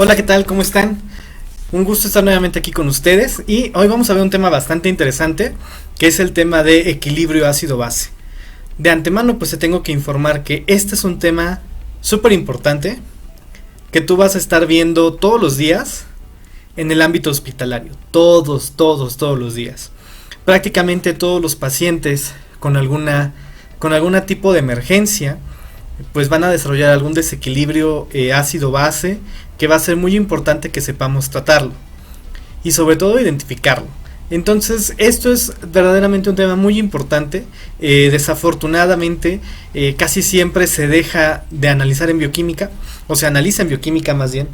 Hola, ¿qué tal? ¿Cómo están? Un gusto estar nuevamente aquí con ustedes y hoy vamos a ver un tema bastante interesante que es el tema de equilibrio ácido-base. De antemano pues te tengo que informar que este es un tema súper importante que tú vas a estar viendo todos los días en el ámbito hospitalario, todos los días. Prácticamente todos los pacientes con alguna tipo de emergencia pues van a desarrollar algún desequilibrio ácido-base que va a ser muy importante que sepamos tratarlo y sobre todo identificarlo. Entonces esto es verdaderamente un tema muy importante. Desafortunadamente casi siempre se deja de analizar en bioquímica, o se analiza en bioquímica más bien,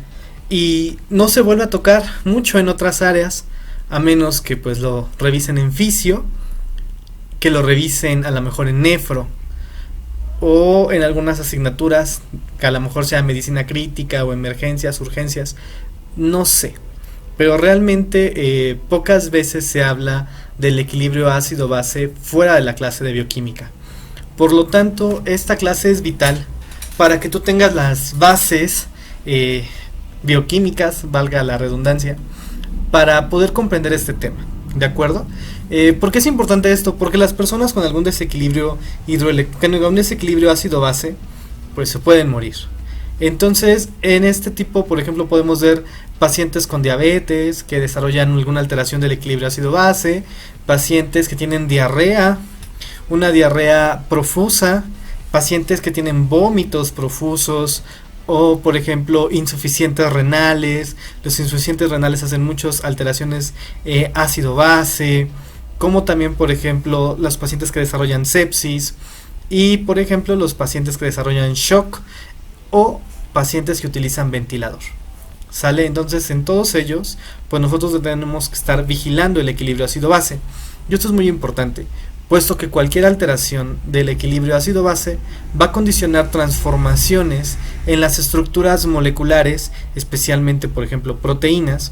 y no se vuelve a tocar mucho en otras áreas, a menos que pues lo revisen en fisio, que lo revisen a lo mejor en nefro, o en algunas asignaturas que a lo mejor sea medicina crítica o emergencias, urgencias, no sé, pero realmente pocas veces se habla del equilibrio ácido-base fuera de la clase de bioquímica. Por lo tanto, esta clase es vital para que tú tengas las bases bioquímicas, valga la redundancia, para poder comprender este tema, ¿de acuerdo? ¿Por qué es importante esto? Porque las personas con algún desequilibrio con un desequilibrio ácido-base, pues se pueden morir. Entonces, en este tipo, por ejemplo, podemos ver pacientes con diabetes que desarrollan alguna alteración del equilibrio ácido-base, pacientes que tienen diarrea, una diarrea profusa, pacientes que tienen vómitos profusos, o por ejemplo insuficientes renales. Los insuficientes renales hacen muchas alteraciones ácido-base, como también por ejemplo los pacientes que desarrollan sepsis y por ejemplo los pacientes que desarrollan shock o pacientes que utilizan ventilador. ¿Sale? Entonces en todos ellos pues nosotros tenemos que estar vigilando el equilibrio ácido-base, y esto es muy importante, puesto que cualquier alteración del equilibrio ácido-base va a condicionar transformaciones en las estructuras moleculares, especialmente por ejemplo proteínas,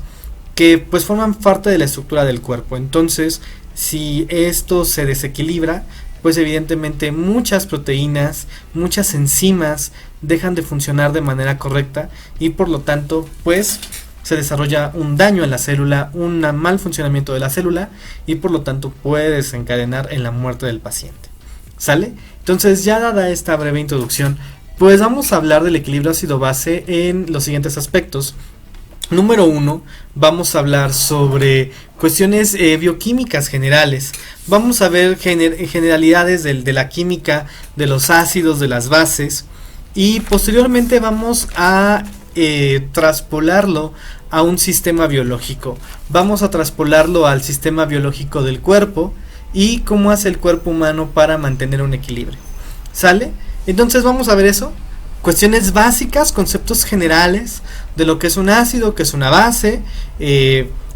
que pues forman parte de la estructura del cuerpo. Entonces, si esto se desequilibra, pues evidentemente muchas proteínas, muchas enzimas dejan de funcionar de manera correcta y por lo tanto pues se desarrolla un daño en la célula, un mal funcionamiento de la célula y por lo tanto puede desencadenar en la muerte del paciente. ¿Sale? Entonces, ya dada esta breve introducción, pues vamos a hablar del equilibrio ácido-base en los siguientes aspectos. Número 1, vamos a hablar sobre cuestiones bioquímicas generales. Vamos a ver generalidades de la química, de los ácidos, de las bases, y posteriormente vamos a traspolarlo a un sistema biológico. Vamos a traspolarlo al sistema biológico del cuerpo y cómo hace el cuerpo humano para mantener un equilibrio. ¿Sale? Entonces vamos a ver eso. Cuestiones básicas, conceptos generales de lo que es un ácido, que es una base,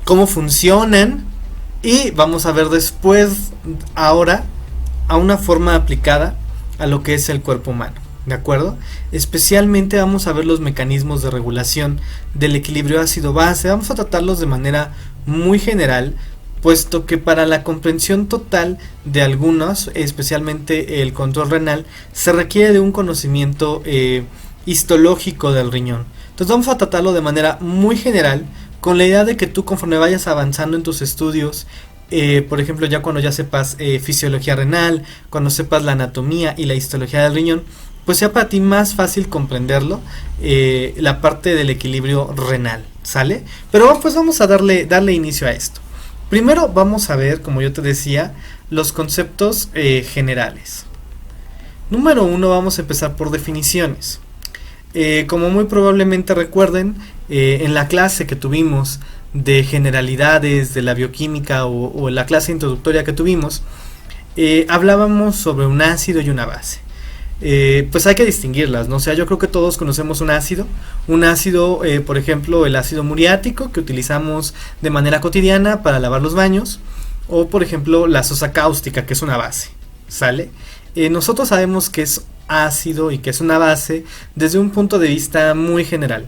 cómo funcionan, y vamos a ver después, ahora, a una forma aplicada a lo que es el cuerpo humano. ¿De acuerdo? Especialmente vamos a ver los mecanismos de regulación del equilibrio ácido-base. Vamos a tratarlos de manera muy general, puesto que para la comprensión total de algunos, especialmente el control renal, se requiere de un conocimiento histológico del riñón. Entonces vamos a tratarlo de manera muy general, con la idea de que tú, conforme vayas avanzando en tus estudios, por ejemplo ya cuando ya sepas fisiología renal, cuando sepas la anatomía y la histología del riñón, pues sea para ti más fácil comprenderlo, la parte del equilibrio renal. ¿Sale? Pero pues vamos a darle inicio a esto. Primero vamos a ver, como yo te decía, los conceptos generales. Número 1, vamos a empezar por definiciones. Como muy probablemente recuerden, en la clase que tuvimos de generalidades de la bioquímica o en la clase introductoria que tuvimos, hablábamos sobre un ácido y una base. Pues hay que distinguirlas, ¿no? O sea, yo creo que todos conocemos un ácido, por ejemplo, el ácido muriático que utilizamos de manera cotidiana para lavar los baños, o por ejemplo la sosa cáustica, que es una base. ¿Sale? Nosotros sabemos que es ácido y que es una base desde un punto de vista muy general.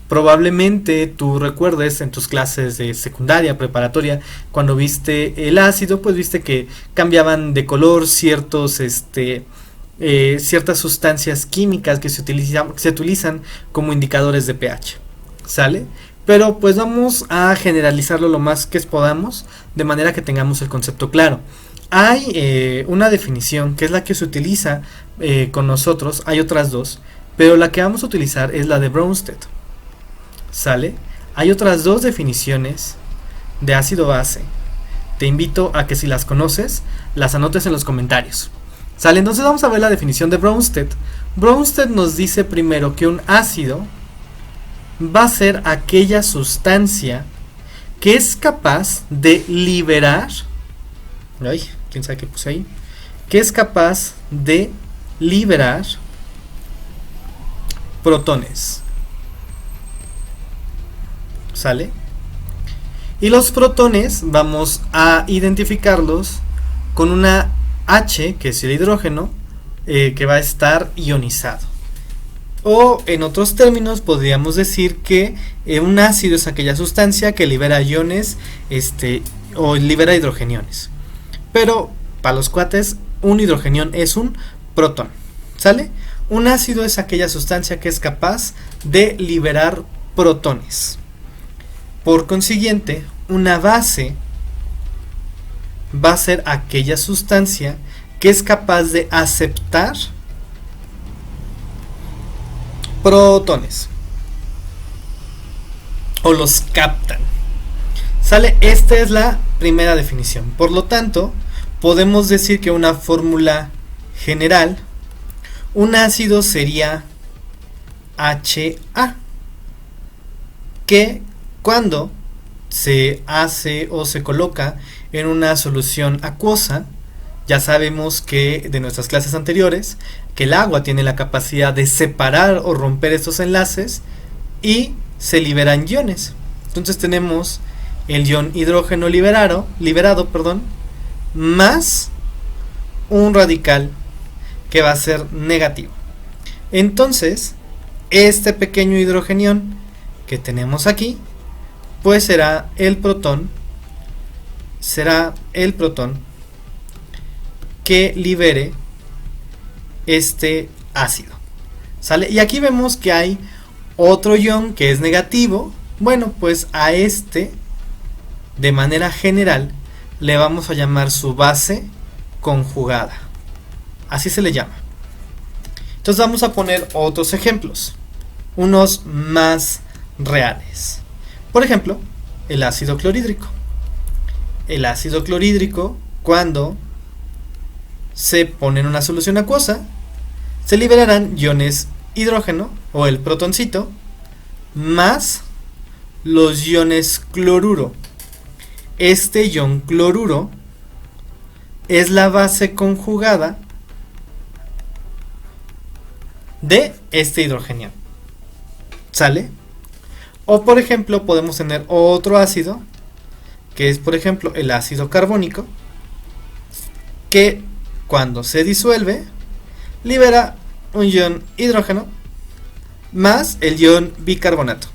Probablemente tú recuerdes en tus clases de secundaria, preparatoria, cuando viste el ácido, pues viste que cambiaban de color ciertas sustancias químicas que se utilizan como indicadores de pH. ¿Sale? Pero pues vamos a generalizarlo lo más que podamos, de manera que tengamos el concepto claro. Hay una definición que es la que se utiliza con nosotros, hay otras dos, pero la que vamos a utilizar es la de Bronsted. ¿Sale? Hay otras dos definiciones de ácido base. Te invito a que si las conoces, las anotes en los comentarios. ¿Sale? Entonces vamos a ver la definición de Bronsted. Bronsted nos dice primero que un ácido va a ser aquella sustancia que es capaz de liberar, ay, quién sabe qué puse ahí, que es capaz de liberar protones. ¿Sale? Y los protones vamos a identificarlos con una H, que es el hidrógeno, que va a estar ionizado. O en otros términos podríamos decir que un ácido es aquella sustancia que libera iones o libera hidrogeniones. Pero para los cuates un hidrogenión es un protón. ¿Sale? Un ácido es aquella sustancia que es capaz de liberar protones. Por consiguiente, una base va a ser aquella sustancia que es capaz de aceptar protones o los captan. ¿Sale? Esta es la primera definición. Por lo tanto, podemos decir que una fórmula general, un ácido sería HA, que cuando se hace o se coloca en una solución acuosa, ya sabemos que de nuestras clases anteriores que el agua tiene la capacidad de separar o romper estos enlaces y se liberan iones. Entonces tenemos el ion hidrógeno liberado, más un radical que va a ser negativo. Entonces este pequeño hidrogenión que tenemos aquí pues será el protón que libere este ácido. ¿Sale? Y aquí vemos que hay otro ion que es negativo. Bueno, pues a este, de manera general, le vamos a llamar su base conjugada. Así se le llama. Entonces vamos a poner otros ejemplos, unos más reales. Por ejemplo, el ácido clorhídrico. El ácido clorhídrico, cuando se pone en una solución acuosa, se liberarán iones hidrógeno o el protoncito más los iones cloruro. Este ion cloruro es la base conjugada de este hidrogenión. ¿Sale? O por ejemplo podemos tener otro ácido que es por ejemplo el ácido carbónico, que cuando se disuelve libera un ion hidrógeno más el ion bicarbonato.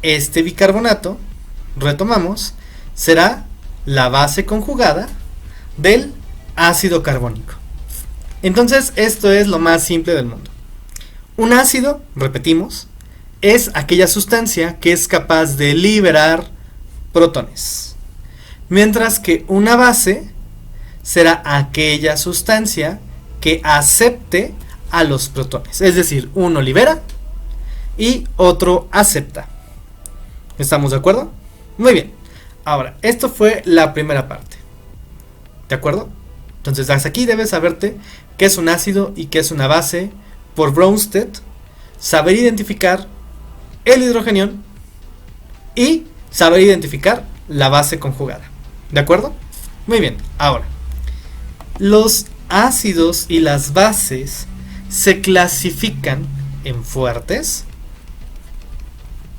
Este bicarbonato, retomamos, será la base conjugada del ácido carbónico. Entonces esto es lo más simple del mundo. Un ácido, repetimos, es aquella sustancia que es capaz de liberar protones, mientras que una base será aquella sustancia que acepte a los protones, es decir, uno libera y otro acepta. ¿Estamos de acuerdo? Muy bien. Ahora, esto fue la primera parte. ¿De acuerdo? Entonces, hasta aquí debes saberte qué es un ácido y qué es una base por Bronsted, saber identificar el hidrogenión y saber identificar la base conjugada. ¿De acuerdo? Muy bien. Ahora, los ácidos y las bases se clasifican en fuertes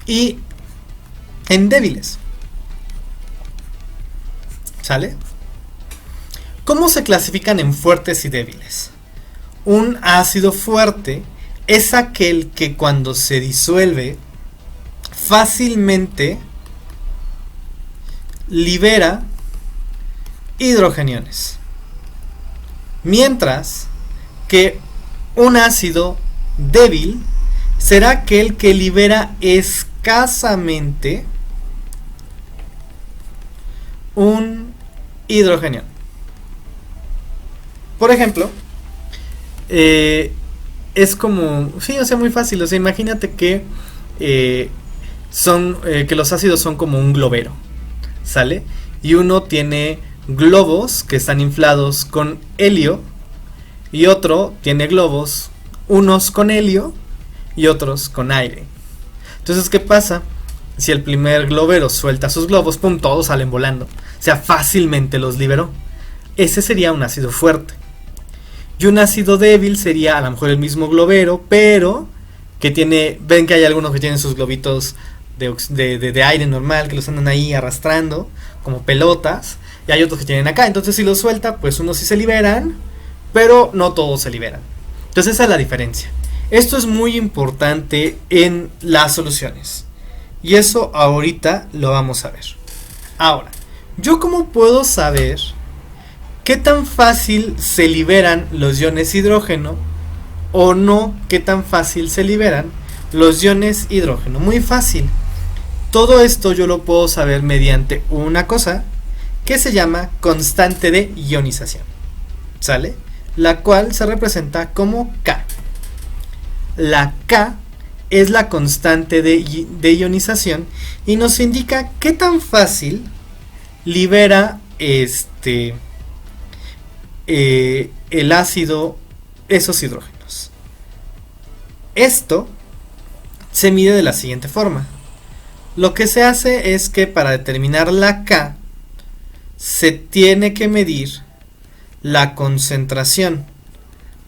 y en débiles. ¿Sale? ¿Cómo se clasifican en fuertes y débiles? Un ácido fuerte es aquel que cuando se disuelve fácilmente libera hidrogeniones, mientras que un ácido débil será aquel que libera escasamente un hidrógeno. Por ejemplo, es como, sí, o sea, muy fácil. O sea, imagínate que que los ácidos son como un globero, ¿sale? Y uno tiene globos que están inflados con helio y otro tiene globos, unos con helio y otros con aire. Entonces, ¿qué pasa? Si el primer globero suelta sus globos, pum, todos salen volando. O sea, fácilmente los liberó. Ese sería un ácido fuerte. Y un ácido débil sería a lo mejor el mismo globero, pero que tiene, ven que hay algunos que tienen sus globitos de aire normal, que los andan ahí arrastrando como pelotas, y hay otros que tienen acá. Entonces si los suelta, pues unos sí se liberan, pero no todos se liberan. Entonces esa es la diferencia. Esto es muy importante en las soluciones, y eso ahorita lo vamos a ver. Ahora, ¿yo cómo puedo saber qué tan fácil se liberan los iones hidrógeno o no, qué tan fácil se liberan los iones hidrógeno? Muy fácil. Todo esto yo lo puedo saber mediante una cosa que se llama constante de ionización, ¿sale? La cual se representa como K. La K es la constante de ionización y nos indica qué tan fácil libera el ácido esos hidrógenos. Esto se mide de la siguiente forma. Lo que se hace es que para determinar la K se tiene que medir la concentración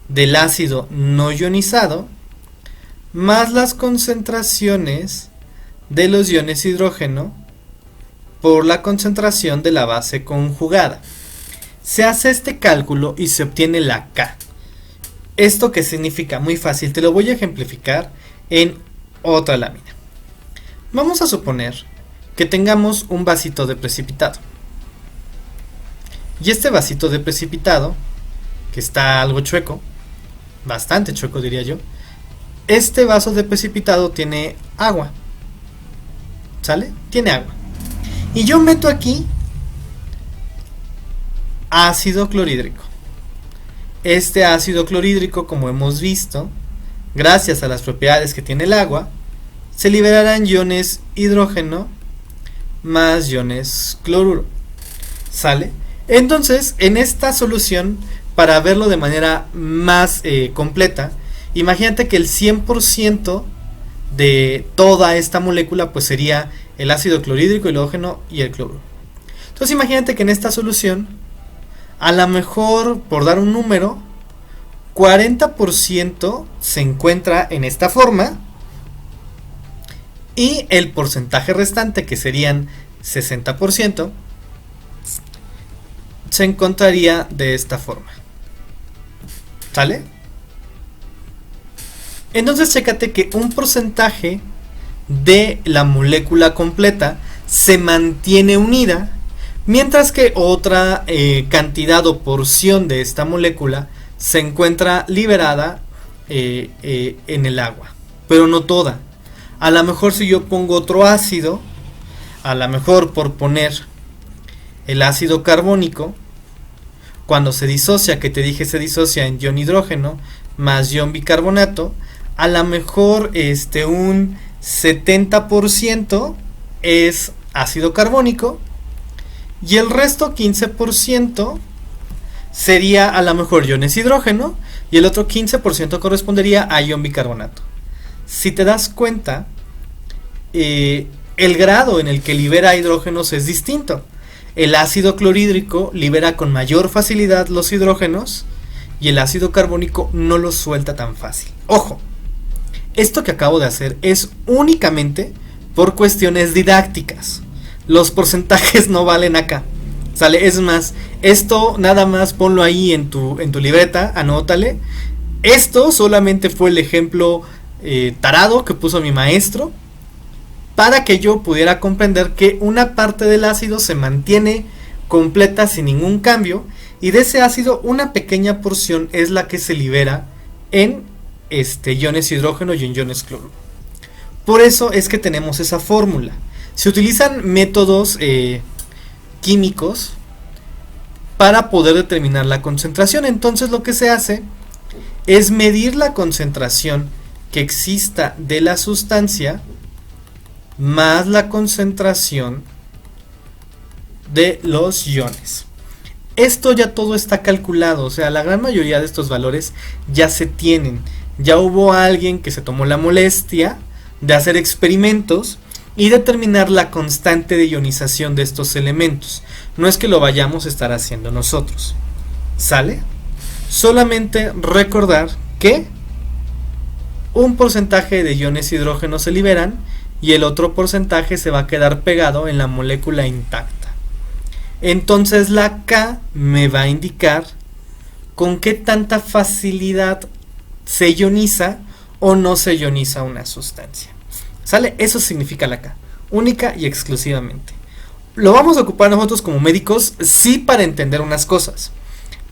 del ácido no ionizado más las concentraciones de los iones hidrógeno por la concentración de la base conjugada. Se hace este cálculo y se obtiene la K. ¿Esto qué significa? Muy fácil, te lo voy a ejemplificar en otra lámina. Vamos a suponer que tengamos un vasito de precipitado. Y este vasito de precipitado, que está algo chueco, bastante chueco diría yo, este vaso de precipitado tiene agua, ¿sale? Tiene agua. Y yo meto aquí ácido clorhídrico. Este ácido clorhídrico, como hemos visto, gracias a las propiedades que tiene el agua, se liberarán iones hidrógeno más iones cloruro, ¿sale? Entonces, en esta solución, para verlo de manera más completa, imagínate que el 100% de toda esta molécula pues sería el ácido clorhídrico, el hidrógeno y el cloruro. Entonces imagínate que en esta solución, a lo mejor, por dar un número, 40% se encuentra en esta forma y el porcentaje restante, que serían 60%, se encontraría de esta forma, ¿sale? Entonces chécate que un porcentaje de la molécula completa se mantiene unida, mientras que otra cantidad o porción de esta molécula se encuentra liberada en el agua, pero no toda. A lo mejor si yo pongo otro ácido, a lo mejor por poner el ácido carbónico, cuando se disocia, que te dije se disocia en ion hidrógeno más ion bicarbonato, a lo mejor un 70% es ácido carbónico y el resto 15% sería a lo mejor iones hidrógeno y el otro 15% correspondería a ion bicarbonato. Si te das cuenta, el grado en el que libera hidrógenos es distinto. El ácido clorhídrico libera con mayor facilidad los hidrógenos y el ácido carbónico no los suelta tan fácil. Ojo, esto que acabo de hacer es únicamente por cuestiones didácticas. Los porcentajes no valen acá, ¿sale? Es más, esto nada más ponlo ahí en tu libreta, anótale. Esto solamente fue el ejemplo tarado que puso mi maestro para que yo pudiera comprender que una parte del ácido se mantiene completa sin ningún cambio y de ese ácido una pequeña porción es la que se libera en iones hidrógeno y iones cloro. Por eso es que tenemos esa fórmula. Se utilizan métodos químicos para poder determinar la concentración. Entonces lo que se hace es medir la concentración que exista de la sustancia más la concentración de los iones. Esto ya todo está calculado, o sea, la gran mayoría de estos valores ya se tienen. Ya hubo alguien que se tomó la molestia de hacer experimentos y determinar la constante de ionización de estos elementos. No es que lo vayamos a estar haciendo nosotros. ¿Sale? Solamente recordar que un porcentaje de iones hidrógeno se liberan y el otro porcentaje se va a quedar pegado en la molécula intacta. Entonces la K me va a indicar con qué tanta facilidad se ioniza o no se ioniza una sustancia. ¿Sale? Eso significa la K, única y exclusivamente. Lo vamos a ocupar nosotros como médicos, sí, para entender unas cosas,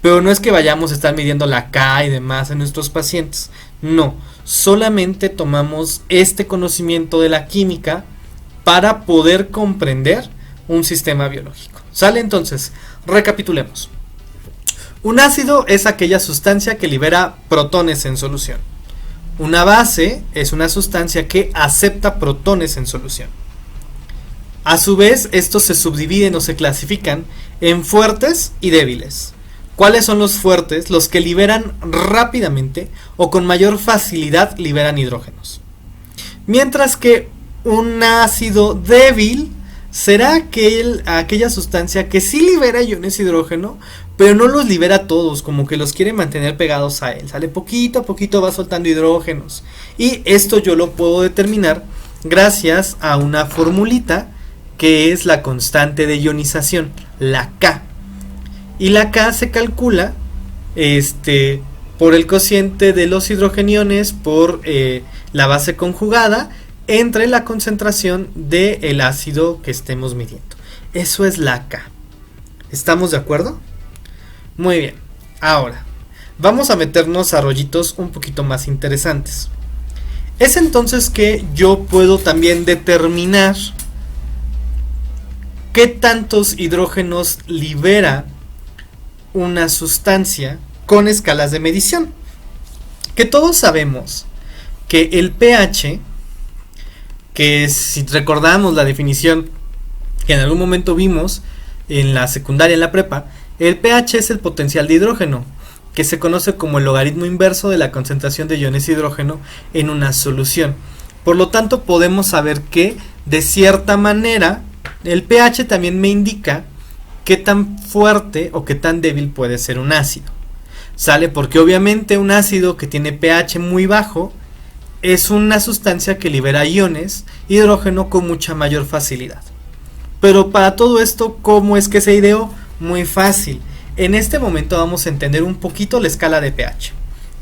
pero no es que vayamos a estar midiendo la K y demás en nuestros pacientes. No, solamente tomamos este conocimiento de la química para poder comprender un sistema biológico. ¿Sale? Entonces, recapitulemos. Un ácido es aquella sustancia que libera protones en solución. Una base es una sustancia que acepta protones en solución. A su vez, estos se subdividen o se clasifican en fuertes y débiles. ¿Cuáles son los fuertes? Los que liberan rápidamente o con mayor facilidad liberan hidrógenos. Mientras que un ácido débil será aquella sustancia que sí libera iones hidrógeno, pero no los libera todos, como que los quiere mantener pegados a él. Sale poquito a poquito, va soltando hidrógenos. Y esto yo lo puedo determinar gracias a una formulita que es la constante de ionización, la K. Y la K se calcula por el cociente de los hidrogeniones por la base conjugada entre la concentración del ácido que estemos midiendo. Eso es la K. ¿Estamos de acuerdo? Muy bien. Ahora, vamos a meternos a rollitos un poquito más interesantes. Es entonces que yo puedo también determinar qué tantos hidrógenos libera una sustancia con escalas de medición. Que todos sabemos que el pH, que si recordamos la definición que en algún momento vimos en la secundaria, en la prepa, el pH es el potencial de hidrógeno, que se conoce como el logaritmo inverso de la concentración de iones de hidrógeno en una solución. Por lo tanto, podemos saber que, de cierta manera, el pH también me indica qué tan fuerte o qué tan débil puede ser un ácido. ¿Sale? Porque obviamente un ácido que tiene pH muy bajo es una sustancia que libera iones hidrógeno con mucha mayor facilidad. Pero para todo esto, ¿cómo es que se ideó? Muy fácil. En este momento vamos a entender un poquito la escala de pH.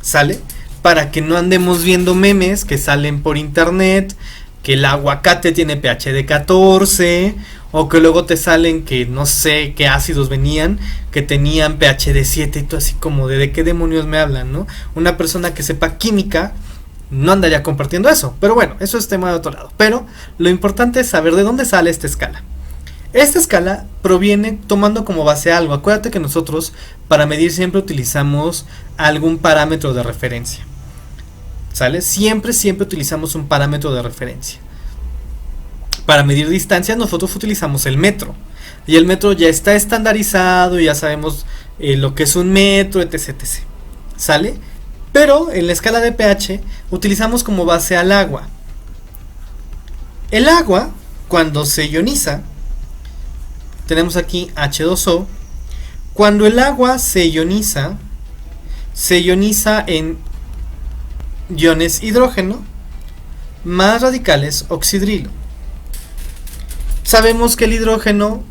¿Sale? Para que no andemos viendo memes que salen por internet, que el aguacate tiene pH de 14, o que luego te salen que no sé qué ácidos venían, que tenían pH de 7, y tú así como de qué demonios me hablan, ¿no? Una persona que sepa química no andaría compartiendo eso, pero bueno, eso es tema de otro lado. Pero lo importante es saber de dónde sale esta escala. Esta escala proviene tomando como base algo. Acuérdate que nosotros para medir siempre utilizamos algún parámetro de referencia. ¿Sale? Siempre utilizamos un parámetro de referencia. Para medir distancias nosotros utilizamos el metro. Y el metro ya está estandarizado, ya sabemos lo que es un metro, etc, etc. ¿Sale? Pero en la escala de pH utilizamos como base al agua. El agua, cuando se ioniza, tenemos aquí H2O. Cuando el agua se ioniza en iones hidrógeno más radicales oxidrilo. Sabemos que el hidrógeno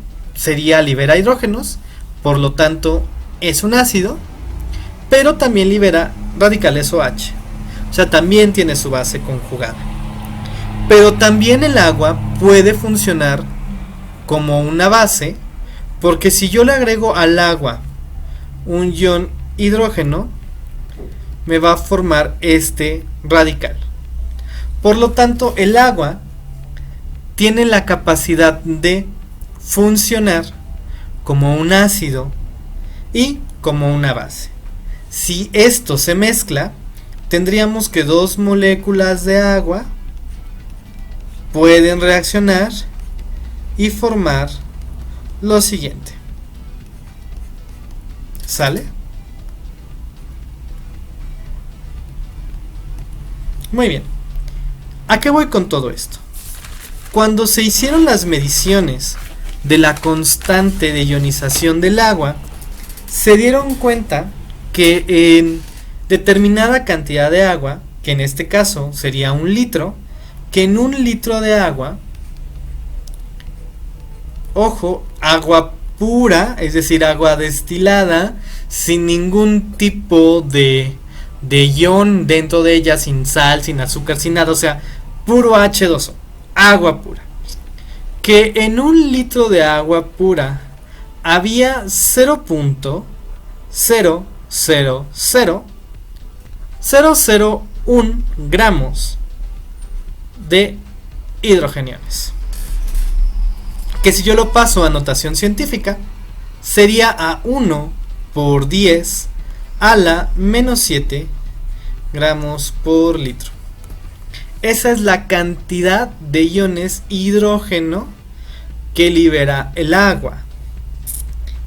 libera hidrógenos, por lo tanto es un ácido, pero también libera radicales OH. O sea, también tiene su base conjugada. Pero también el agua puede funcionar como una base, porque si yo le agrego al agua un ion hidrógeno, me va a formar este radical. Por lo tanto, el agua tiene la capacidad de funcionar como un ácido y como una base. Si esto se mezcla, tendríamos que dos moléculas de agua pueden reaccionar y formar lo siguiente. ¿Sale? Muy bien. ¿A qué voy con todo esto? Cuando se hicieron las mediciones de la constante de ionización del agua, se dieron cuenta que en determinada cantidad de agua, que en este caso sería 1 litro, que en 1 litro de agua, ojo, agua pura, es decir, agua destilada, sin ningún tipo de ion dentro de ella, sin sal, sin azúcar, sin nada, o sea, puro H2O, agua pura. Que en 1 litro de agua pura había 0.0000001 gramos de hidrogeniones. Que si yo lo paso a notación científica, sería a 1 por 10 a la menos 7 gramos por litro. Esa es la cantidad de iones hidrógeno que libera el agua.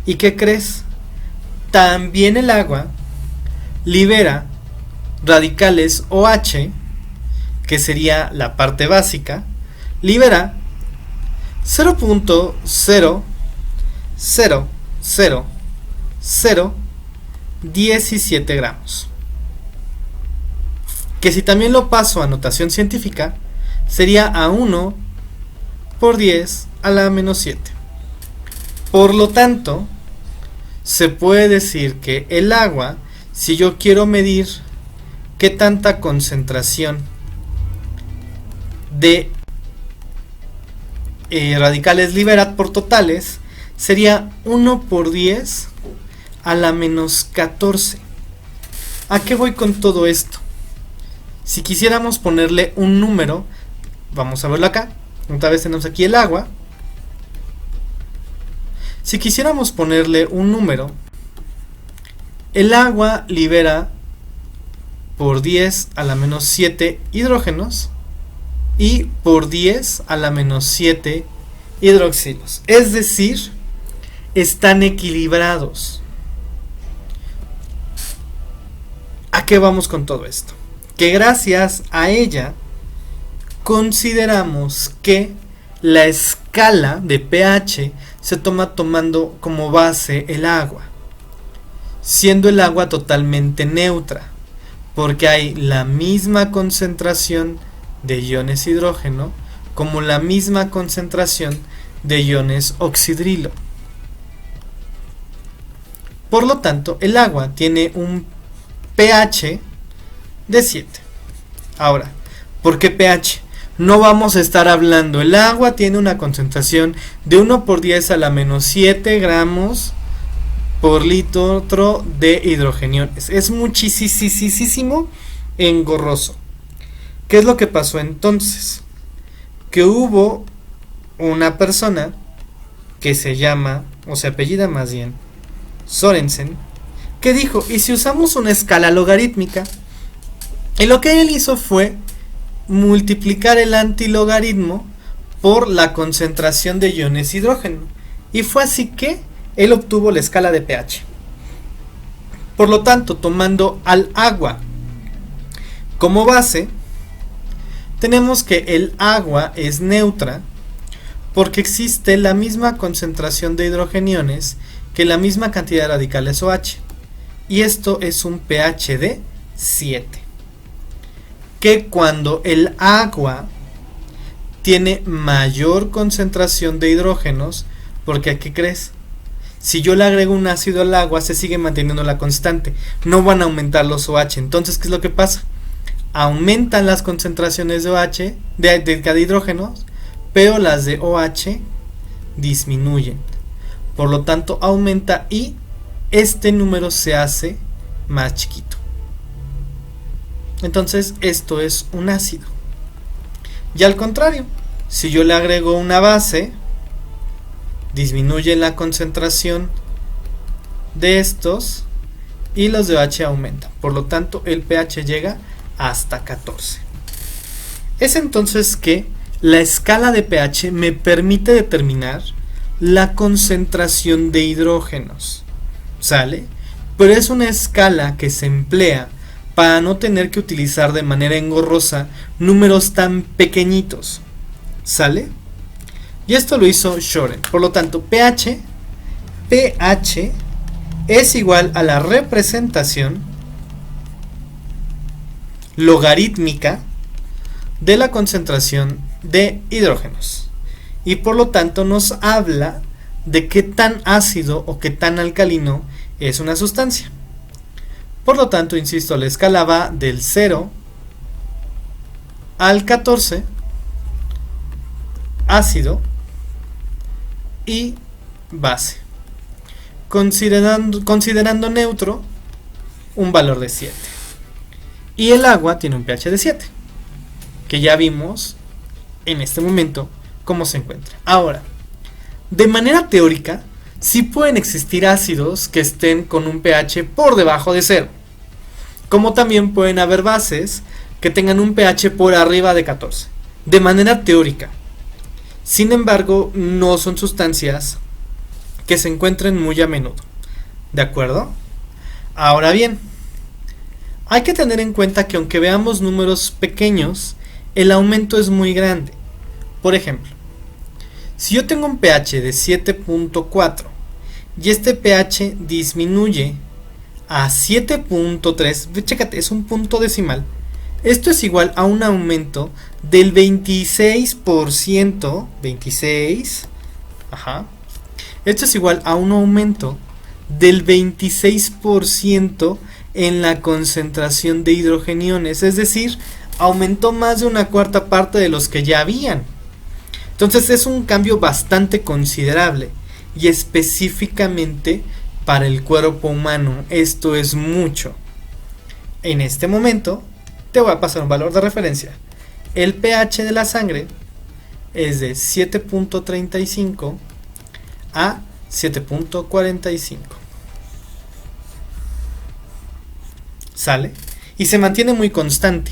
¿Y qué crees? También el agua libera radicales OH, que sería la parte básica, libera 0.0000017 gramos. Que si también lo paso a notación científica, sería a 1 por 10 a la menos 7. Por lo tanto, se puede decir que el agua, si yo quiero medir qué tanta concentración de radicales libera por totales, sería 1 por 10 a la menos 14. ¿A qué voy con todo esto? Si quisiéramos ponerle un número, vamos a verlo acá, otra vez tenemos aquí el agua. Si quisiéramos ponerle un número, el agua libera por 10 a la menos 7 hidrógenos y por 10 a la menos 7 hidroxilos. Es decir, están equilibrados. ¿A qué vamos con todo esto? Que gracias a ella consideramos que la escala de pH se tomando como base el agua, siendo el agua totalmente neutra, porque hay la misma concentración de iones hidrógeno como la misma concentración de iones oxidrilo. Por lo tanto, el agua tiene un pH de 7. Ahora, ¿por qué pH? No vamos a estar hablando, el agua tiene una concentración de 1 por 10 a la menos 7 gramos por litro de hidrogeniones. Es muchísimo engorroso. ¿Qué es lo que pasó entonces? Que hubo una persona que se llama, o se apellida más bien, Sorensen, que dijo, ¿y si usamos una escala logarítmica? Y lo que él hizo fue multiplicar el antilogaritmo por la concentración de iones hidrógeno. Y fue así que él obtuvo la escala de pH. Por lo tanto, tomando al agua como base, tenemos que el agua es neutra porque existe la misma concentración de hidrogeniones que la misma cantidad de radicales OH. Y esto es un pH de 7. Que cuando el agua tiene mayor concentración de hidrógenos, porque ¿qué crees? Si yo le agrego un ácido al agua, se sigue manteniendo la constante, no van a aumentar los OH. Entonces, ¿qué es lo que pasa? Aumentan las concentraciones de OH, de hidrógenos, pero las de OH disminuyen. Por lo tanto, aumenta y este número se hace más chiquito. Entonces esto es un ácido. Y al contrario, si yo le agrego una base, disminuye la concentración de estos y los de OH aumentan. Por lo tanto, el pH llega hasta 14. Es entonces que la escala de pH me permite determinar la concentración de hidrógenos. ¿Sale? Pero es una escala que se emplea para no tener que utilizar de manera engorrosa números tan pequeñitos. ¿Sale? Y esto lo hizo Shoren. Por lo tanto, pH es igual a la representación logarítmica de la concentración de hidrógenos. Y por lo tanto nos habla de qué tan ácido o qué tan alcalino es una sustancia. Por lo tanto, insisto, la escala va del 0 al 14, ácido y base, considerando neutro un valor de 7. Y el agua tiene un pH de 7, que ya vimos en este momento cómo se encuentra. Ahora, de manera teórica, sí pueden existir ácidos que estén con un pH por debajo de 0, como también pueden haber bases que tengan un pH por arriba de 14, de manera teórica. Sin embargo, no son sustancias que se encuentren muy a menudo. ¿De acuerdo? Ahora bien, hay que tener en cuenta que aunque veamos números pequeños, el aumento es muy grande. Por ejemplo, si yo tengo un pH de 7.4 y este pH disminuye a 7.3, chécate, es un punto decimal. Esto es igual a un aumento del 26%, 26, Esto es igual a un aumento del 26% en la concentración de hidrogeniones, es decir, aumentó más de una cuarta parte de los que ya habían. Entonces es un cambio bastante considerable y específicamente para el cuerpo humano esto es mucho. En este momento te voy a pasar un valor de referencia. El pH de la sangre es de 7.35 a 7.45. ¿Sale? Y se mantiene muy constante.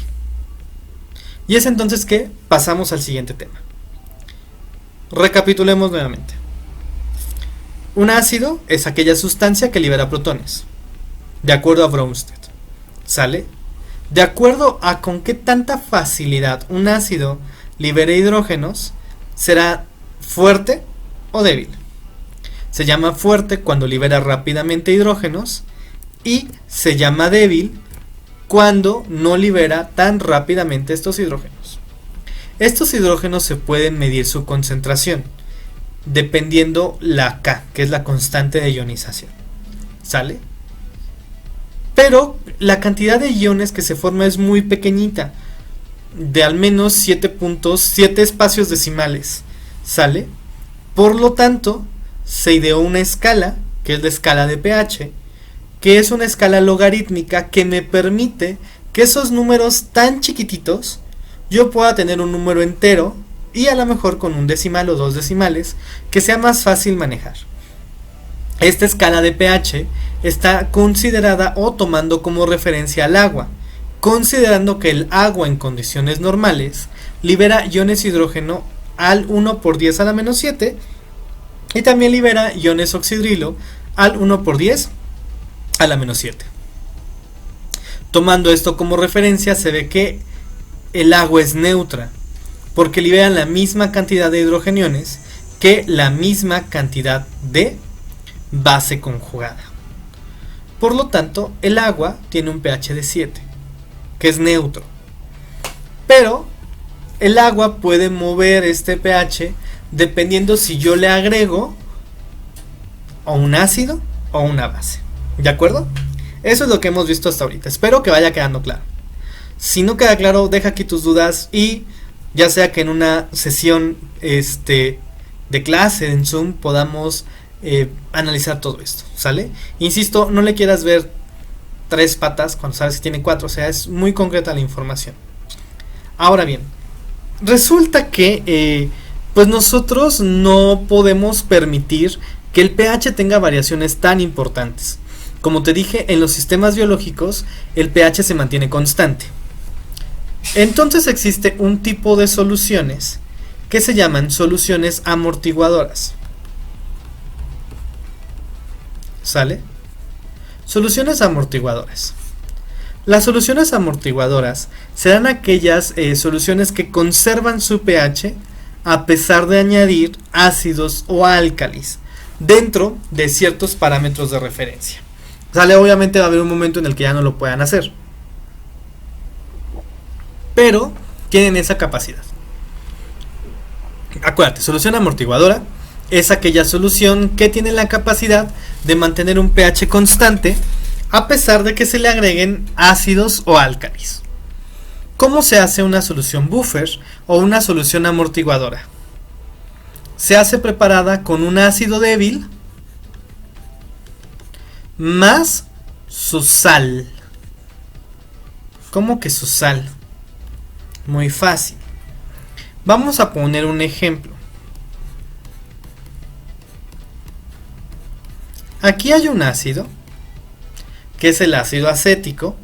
Y es entonces que pasamos al siguiente tema. Recapitulemos nuevamente. Un ácido es aquella sustancia que libera protones, de acuerdo a Bronsted. ¿Sale? De acuerdo a con qué tanta facilidad un ácido libere hidrógenos, será fuerte o débil. Se llama fuerte cuando libera rápidamente hidrógenos y se llama débil cuando no libera tan rápidamente estos hidrógenos. Estos hidrógenos se pueden medir su concentración dependiendo la K, que es la constante de ionización. ¿Sale? Pero la cantidad de iones que se forma es muy pequeñita, de al menos 7 espacios decimales. ¿Sale? Por lo tanto, se ideó una escala, que es la escala de pH, que es una escala logarítmica que me permite que esos números tan chiquititos, yo pueda tener un número entero y a lo mejor con un decimal o dos decimales, que sea más fácil manejar. Esta escala de pH está considerada o tomando como referencia al agua, considerando que el agua en condiciones normales libera iones hidrógeno al 1 por 10 a la menos 7 y también libera iones oxidrilo al 1 por 10 a la menos 7. Tomando esto como referencia, se ve que el agua es neutra porque libera la misma cantidad de hidrogeniones que la misma cantidad de base conjugada. Por lo tanto, el agua tiene un pH de 7, que es neutro. Pero el agua puede mover este pH dependiendo si yo le agrego o un ácido o una base. ¿De acuerdo? Eso es lo que hemos visto hasta ahorita. Espero que vaya quedando claro. Si no queda claro, deja aquí tus dudas y ya sea que en una sesión de clase en Zoom podamos analizar todo esto, ¿sale? Insisto, no le quieras ver 3 patas cuando sabes que tiene 4, o sea, es muy concreta la información. Ahora bien, resulta que pues nosotros no podemos permitir que el pH tenga variaciones tan importantes. Como te dije, en los sistemas biológicos el pH se mantiene constante. Entonces existe un tipo de soluciones que se llaman soluciones amortiguadoras. ¿Sale? Soluciones amortiguadoras. Las soluciones amortiguadoras serán aquellas soluciones que conservan su pH a pesar de añadir ácidos o álcalis dentro de ciertos parámetros de referencia. ¿Sale? Obviamente va a haber un momento en el que ya no lo puedan hacer, pero tienen esa capacidad. Acuérdate, solución amortiguadora es aquella solución que tiene la capacidad de mantener un pH constante a pesar de que se le agreguen ácidos o álcalis. ¿Cómo se hace una solución buffer o una solución amortiguadora? Se hace preparada con un ácido débil más su sal. ¿Cómo que su sal? Muy fácil. Vamos a poner un ejemplo. Aquí hay un ácido, que es el ácido acético,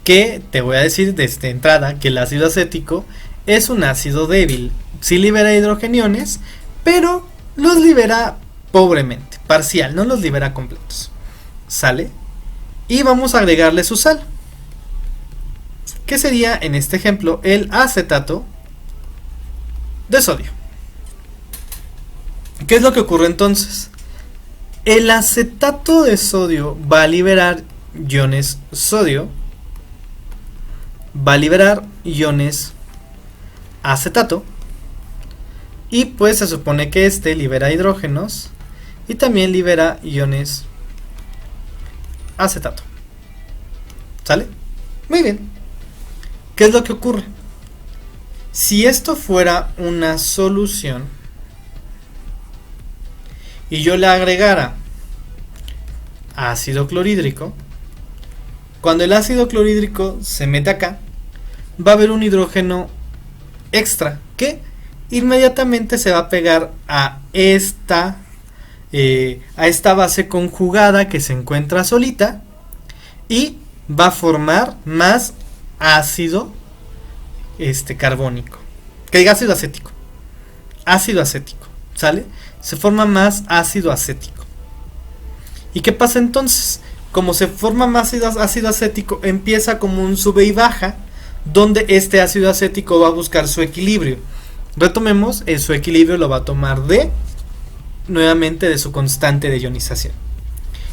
que te voy a decir desde entrada que el ácido acético es un ácido débil. Sí libera hidrogeniones, pero los libera pobremente, parcial, no los libera completos. ¿Sale? Y vamos a agregarle su sal, que sería en este ejemplo el acetato de sodio. ¿Qué es lo que ocurre entonces? El acetato de sodio va a liberar iones sodio, va a liberar iones acetato, y pues se supone que este libera hidrógenos y también libera iones acetato. ¿Sale? Muy bien. ¿Qué es lo que ocurre? Si esto fuera una solución y yo le agregara ácido clorhídrico, cuando el ácido clorhídrico se mete acá, va a haber un hidrógeno extra que inmediatamente se va a pegar a esta base conjugada que se encuentra solita y va a formar más ácido carbónico, que diga ácido acético, ¿sale? Se forma más ácido acético. ¿Y qué pasa entonces? Como se forma más ácido acético, empieza como un sube y baja, donde este ácido acético va a buscar su equilibrio. Retomemos, su equilibrio lo va a tomar nuevamente de su constante de ionización.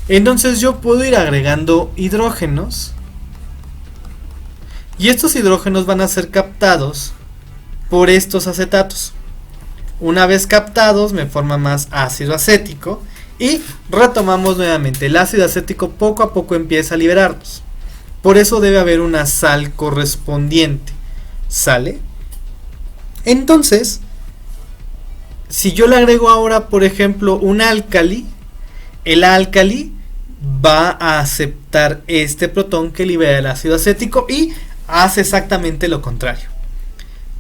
Entonces yo puedo ir agregando hidrógenos, y estos hidrógenos van a ser captados por estos acetatos. Una vez captados me forma más ácido acético y retomamos nuevamente. El ácido acético poco a poco empieza a liberarnos. Por eso debe haber una sal correspondiente. ¿Sale? Entonces, si yo le agrego ahora, por ejemplo, un álcali, el álcali va a aceptar este protón que libera el ácido acético y hace exactamente lo contrario.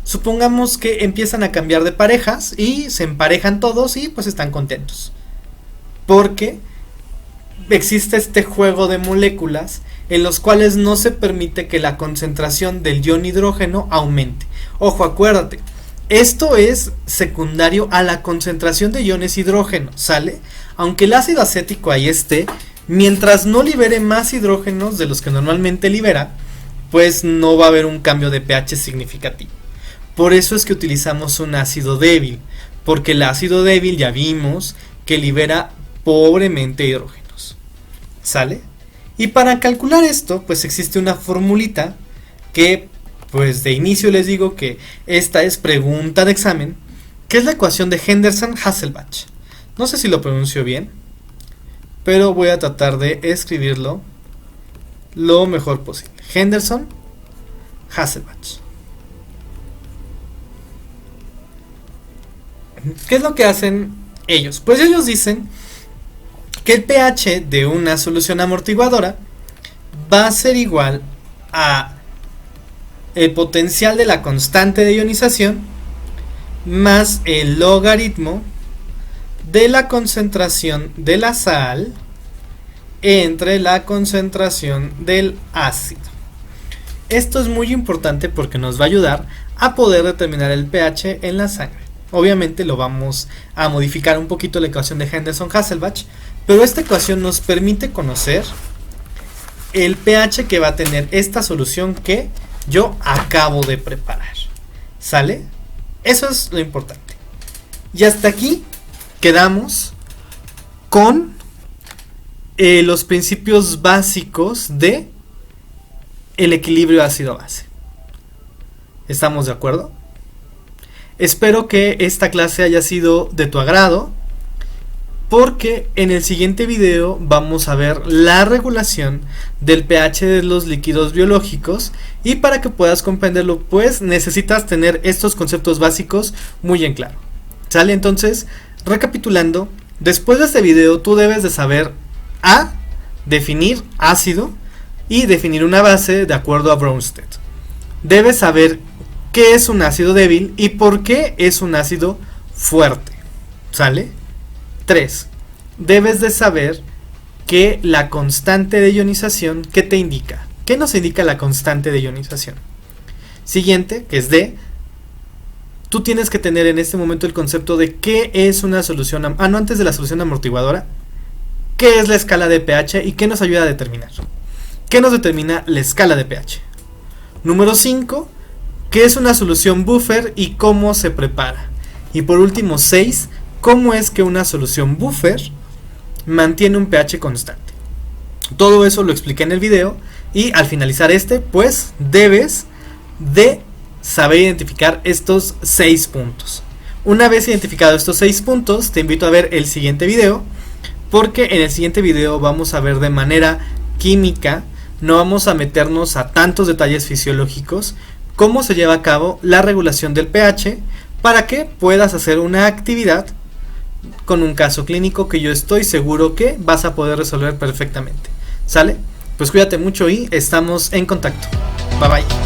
Supongamos que empiezan a cambiar de parejas y se emparejan todos y pues están contentos, porque existe este juego de moléculas en los cuales no se permite que la concentración del ion hidrógeno aumente. Ojo, acuérdate, esto es secundario a la concentración de iones hidrógeno, ¿sale? Aunque el ácido acético ahí esté, mientras no libere más hidrógenos de los que normalmente libera, pues no va a haber un cambio de pH significativo. Por eso es que utilizamos un ácido débil, porque el ácido débil ya vimos que libera pobremente hidrógenos. ¿Sale? Y para calcular esto, pues existe una formulita que, pues de inicio les digo que esta es pregunta de examen, que es la ecuación de Henderson-Hasselbalch. No sé si lo pronuncio bien, pero voy a tratar de escribirlo lo mejor posible. Henderson-Hasselbalch. ¿Qué es lo que hacen ellos? Pues ellos dicen que el pH de una solución amortiguadora va a ser igual a el potencial de la constante de ionización más el logaritmo de la concentración de la sal entre la concentración del ácido. Esto es muy importante porque nos va a ayudar a poder determinar el pH en la sangre. Obviamente lo vamos a modificar un poquito la ecuación de Henderson-Hasselbalch, pero esta ecuación nos permite conocer el pH que va a tener esta solución que yo acabo de preparar. ¿Sale? Eso es lo importante. Y hasta aquí quedamos con los principios básicos de el equilibrio ácido-base. ¿Estamos de acuerdo? Espero que esta clase haya sido de tu agrado, porque en el siguiente video vamos a ver la regulación del pH de los líquidos biológicos, y para que puedas comprenderlo pues necesitas tener estos conceptos básicos muy en claro. ¿Sale? Entonces, recapitulando, después de este video tú debes de saber definir ácido y definir una base de acuerdo a Bronsted. Debes saber qué es un ácido débil y por qué es un ácido fuerte. ¿Sale? 3. Debes de saber que la constante de ionización, ¿qué te indica? ¿Qué nos indica la constante de ionización? Siguiente, que es D. Tú tienes que tener en este momento el concepto de qué es una solución, no, antes de la solución amortiguadora, qué es la escala de pH y qué nos ayuda a determinar. ¿Qué nos determina la escala de pH? Número 5, qué es una solución buffer y cómo se prepara. Y por último 6, cómo es que una solución buffer mantiene un pH constante. Todo eso lo expliqué en el video, y al finalizar pues debes de saber identificar estos 6 puntos. Una vez identificados estos 6 puntos, te invito a ver el siguiente video, porque en el siguiente video vamos a ver de manera química, no vamos a meternos a tantos detalles fisiológicos, cómo se lleva a cabo la regulación del pH para que puedas hacer una actividad con un caso clínico que yo estoy seguro que vas a poder resolver perfectamente. ¿Sale? Pues cuídate mucho y estamos en contacto. Bye bye.